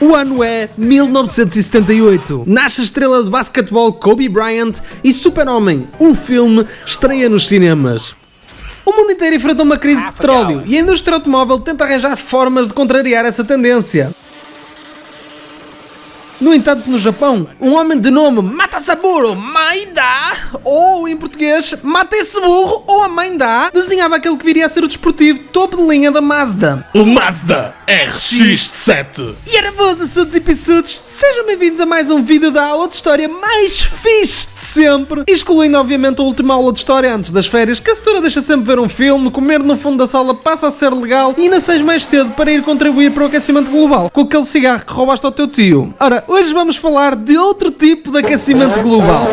O ano é 1978. Nasce a estrela de basquetebol Kobe Bryant e Super-Homem, o filme, estreia nos cinemas. O mundo inteiro enfrenta uma crise de petróleo e a indústria automóvel tenta arranjar formas de contrariar essa tendência. No entanto, no Japão, um homem de nome Matasaburo Maeda, ou em português, mata esse burro ou a mãe dá, desenhava aquele que viria a ser o desportivo topo de linha da Mazda. O Mazda RX-7. E era boas, assuntos e pissudos, sejam bem-vindos a mais um vídeo da aula de história mais fixe de sempre, excluindo obviamente a última aula de história antes das férias, que a setora deixa sempre ver um filme, comer no fundo da sala passa a ser legal e ainda sais mais cedo para ir contribuir para o aquecimento global, com aquele cigarro que roubaste ao teu tio. Ora, hoje vamos falar de outro tipo de aquecimento global.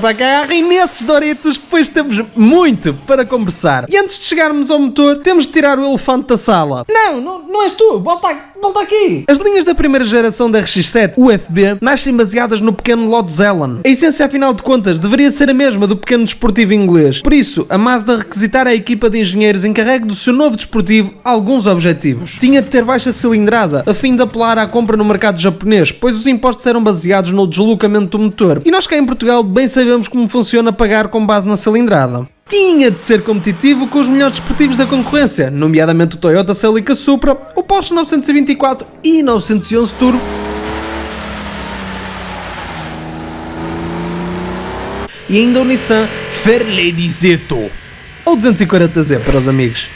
Agarrem nesses Doritos, pois temos muito para conversar. E antes de chegarmos ao motor, temos de tirar o elefante da sala. Não és tu, volta aqui. As linhas da primeira geração da RX-7 UFB nascem baseadas no pequeno Lotus Elan. A essência, afinal de contas, deveria ser a mesma do pequeno desportivo inglês. Por isso, a Mazda requisitara a equipa de engenheiros encarregue do seu novo desportivo alguns objetivos. Tinha de ter baixa cilindrada, a fim de apelar à compra no mercado japonês, pois os impostos eram baseados no deslocamento do motor. E nós cá em Portugal bem sabemos como funciona pagar com base na cilindrada. Tinha de ser competitivo com os melhores desportivos da concorrência, nomeadamente o Toyota Celica Supra, o Porsche 924 e 911 Turbo, e ainda o Nissan Ferledizetto, ou 240Z para os amigos.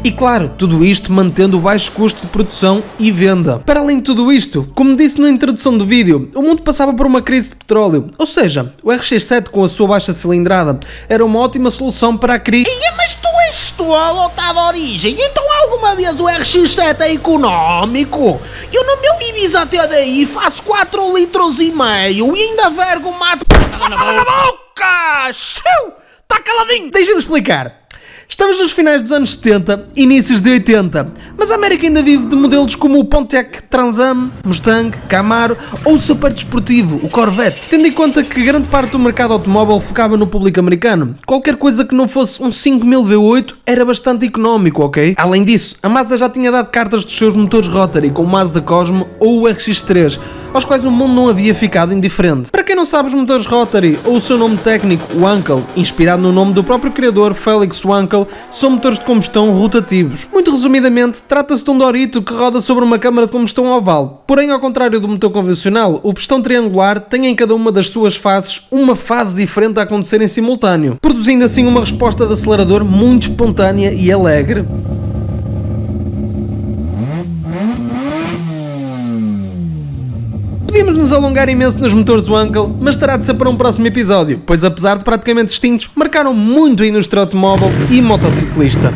E claro, tudo isto mantendo o baixo custo de produção e venda. Para além de tudo isto, como disse na introdução do vídeo, o mundo passava por uma crise de petróleo, ou seja, o RX-7 com a sua baixa cilindrada era uma ótima solução para a crise. Mas tu és tolo ou tá de origem? Então alguma vez o RX-7 é económico? Eu no meu Ibiza TDI faço 4,5 litros e ainda vergo mato na boca! Tá caladinho! Deixa-me explicar. Estamos nos finais dos anos 70, inícios de 80, mas a América ainda vive de modelos como o Pontiac Trans Am, Mustang, Camaro ou o super desportivo, o Corvette. Tendo em conta que grande parte do mercado automóvel focava no público americano, qualquer coisa que não fosse um 5000 V8 era bastante económico, ok? Além disso, a Mazda já tinha dado cartas dos seus motores Rotary com o Mazda Cosmo ou o RX-3, aos quais o mundo não havia ficado indiferente. Para quem não sabe, os motores Rotary, ou o seu nome técnico, Wankel, inspirado no nome do próprio criador, Felix Wankel, são motores de combustão rotativos. Muito resumidamente, trata-se de um Dorito que roda sobre uma câmara de combustão oval. Porém, ao contrário do motor convencional, o pistão triangular tem em cada uma das suas faces uma fase diferente a acontecer em simultâneo, produzindo assim uma resposta de acelerador muito espontânea e alegre. Podíamos nos alongar imenso nos motores Wankel, mas terá de ser para um próximo episódio, pois apesar de praticamente extintos, marcaram muito a indústria automóvel e motociclista.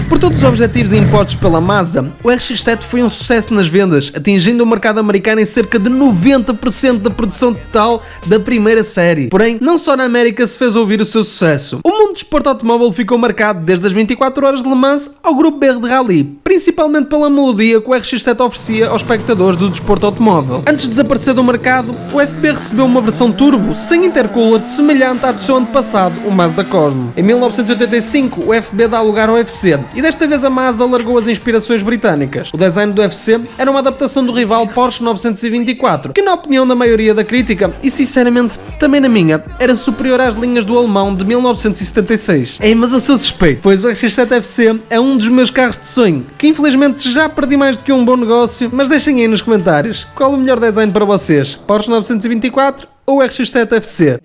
Por todos os objetivos impostos pela Mazda, o RX-7 foi um sucesso nas vendas, atingindo o mercado americano em cerca de 90% da produção total da primeira série. Porém, não só na América se fez ouvir o seu sucesso. O mundo do desporto automóvel ficou marcado desde as 24 horas de Le Mans ao Grupo BR de Rally, principalmente pela melodia que o RX-7 oferecia aos espectadores do desporto automóvel. Antes de desaparecer do mercado, o FB recebeu uma versão turbo sem intercooler semelhante à do seu antepassado, o Mazda Cosmo. Em 1985, o FB dá lugar ao FC, e desta vez a Mazda largou as inspirações britânicas. O design do FC era uma adaptação do rival Porsche 924, que na opinião da maioria da crítica, e sinceramente também na minha, era superior às linhas do alemão de 1976. Mas eu sou suspeito, pois o RX-7 FC é um dos meus carros de sonho, que infelizmente já perdi mais do que um bom negócio, mas deixem aí nos comentários qual o melhor design para vocês, Porsche 924 ou RX-7 FC.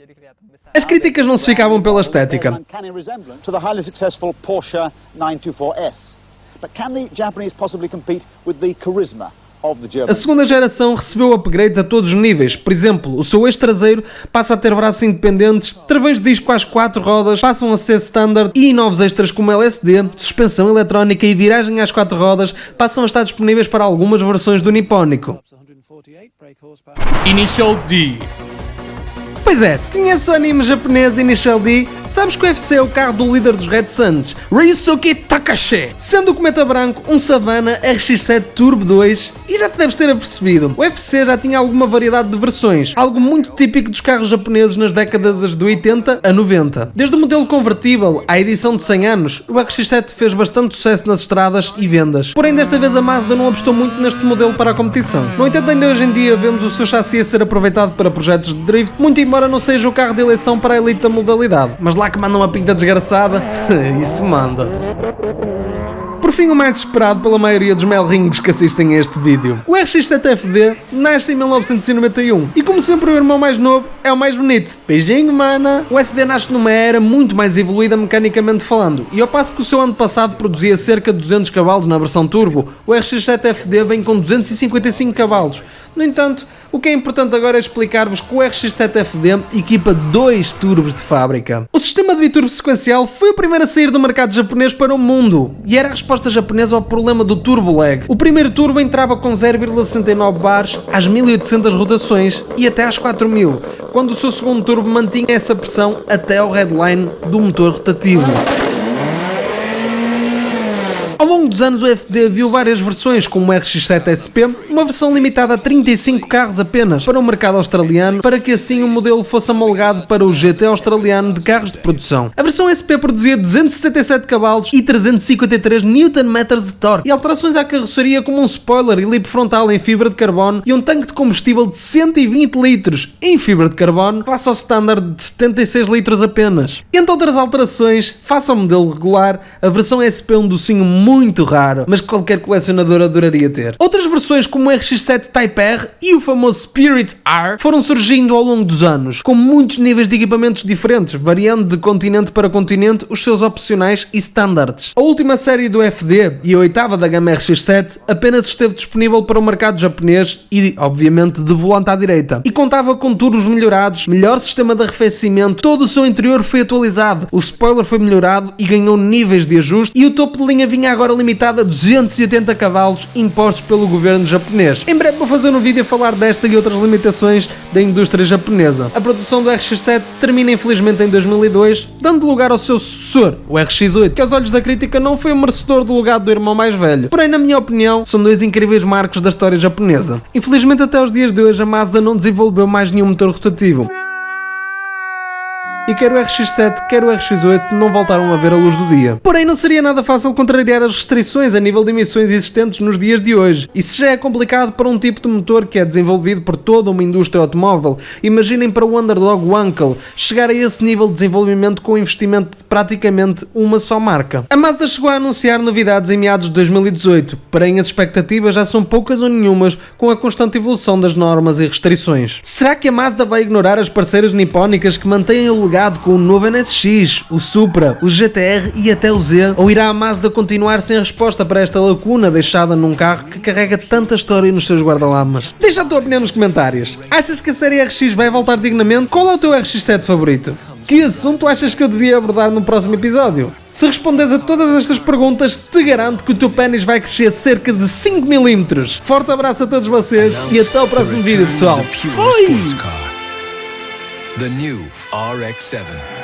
As críticas não se ficavam pela estética. A segunda geração recebeu upgrades a todos os níveis. Por exemplo, o seu eixo traseiro passa a ter braços independentes, travões de disco às 4 rodas passam a ser standard e novos extras como LSD, suspensão eletrónica e viragem às 4 rodas passam a estar disponíveis para algumas versões do nipónico. Initial D. Pois é, se conhece o anime japonês Initial D, Sabes que o UFC é o carro do líder dos Red Suns, Ryusuke Takashi, sendo o Cometa Branco um Savannah RX-7 Turbo 2, e já te deves ter apercebido, o UFC já tinha alguma variedade de versões, algo muito típico dos carros japoneses nas décadas de 80 a 90. Desde o modelo convertível à edição de 100 anos, o RX-7 fez bastante sucesso nas estradas e vendas, porém desta vez a Mazda não apostou muito neste modelo para a competição. No entanto, ainda hoje em dia vemos o seu chassi a ser aproveitado para projetos de drift, muito embora não seja o carro de eleição para a elite da modalidade, mas lá que manda uma pinta desgraçada, isso manda. Por fim, o mais esperado pela maioria dos melringos que assistem a este vídeo. O RX-7 FD nasce em 1991 e, como sempre, o irmão mais novo é o mais bonito. Beijinho, mana! O FD nasce numa era muito mais evoluída mecanicamente falando, e ao passo que o seu ano passado produzia cerca de 200 cavalos na versão turbo, o RX-7 FD vem com 255 cavalos. No entanto, o que é importante agora é explicar-vos que o RX-7 FD equipa 2 turbos de fábrica. O sistema de biturbo sequencial foi o primeiro a sair do mercado japonês para o mundo e era a resposta japonesa ao problema do turbo lag. O primeiro turbo entrava com 0,69 bars às 1800 rotações e até às 4000, quando o seu segundo turbo mantinha essa pressão até ao headline do motor rotativo. Ao longo dos anos o FD viu várias versões, como o RX-7 SP, uma versão limitada a 35 carros apenas para o mercado australiano, para que assim o modelo fosse homologado para o GT australiano de carros de produção. A versão SP produzia 277 cavalos e 353 Nm de torque, e alterações à carroceria como um spoiler e lip frontal em fibra de carbono e um tanque de combustível de 120 litros em fibra de carbono, face ao standard de 76 litros apenas. Entre outras alterações, face ao modelo regular, a versão SP é um docinho muito raro, mas que qualquer colecionador adoraria ter. Outras versões, como o RX-7 Type R e o famoso Spirit R, foram surgindo ao longo dos anos, com muitos níveis de equipamentos diferentes, variando de continente para continente os seus opcionais e standards. A última série do FD e a oitava da gama RX-7 apenas esteve disponível para o mercado japonês e, obviamente, de volante à direita, e contava com turbos melhorados, melhor sistema de arrefecimento, todo o seu interior foi atualizado, o spoiler foi melhorado e ganhou níveis de ajuste, e o topo de linha vinha agora limitado a 280 cavalos impostos pelo governo japonês. Em breve vou fazer um vídeo a falar desta e outras limitações da indústria japonesa. A produção do RX-7 termina infelizmente em 2002, dando lugar ao seu sucessor, o RX-8, que aos olhos da crítica não foi o merecedor do legado do irmão mais velho. Porém, na minha opinião, são dois incríveis marcos da história japonesa. Infelizmente, até os dias de hoje, a Mazda não desenvolveu mais nenhum motor rotativo. E quer o RX-7, quer o RX-8 não voltaram a ver a luz do dia. Porém, não seria nada fácil contrariar as restrições a nível de emissões existentes nos dias de hoje. E se já é complicado para um tipo de motor que é desenvolvido por toda uma indústria automóvel, imaginem para o underdog Wankel chegar a esse nível de desenvolvimento com o investimento de praticamente uma só marca. A Mazda chegou a anunciar novidades em meados de 2018, porém as expectativas já são poucas ou nenhumas com a constante evolução das normas e restrições. Será que a Mazda vai ignorar as parceiras nipónicas que mantêm o legado com o novo NSX, o Supra, o GTR e até o Z? Ou irá a Mazda continuar sem resposta para esta lacuna deixada num carro que carrega tanta história nos seus guarda-lamas? Deixa a tua opinião nos comentários. Achas que a série RX vai voltar dignamente? Qual é o teu RX-7 favorito? Que assunto achas que eu devia abordar no próximo episódio? Se respondes a todas estas perguntas, te garanto que o teu pênis vai crescer cerca de 5 mm. Forte abraço a todos vocês e até o próximo vídeo, pessoal. Fui! The new RX-7.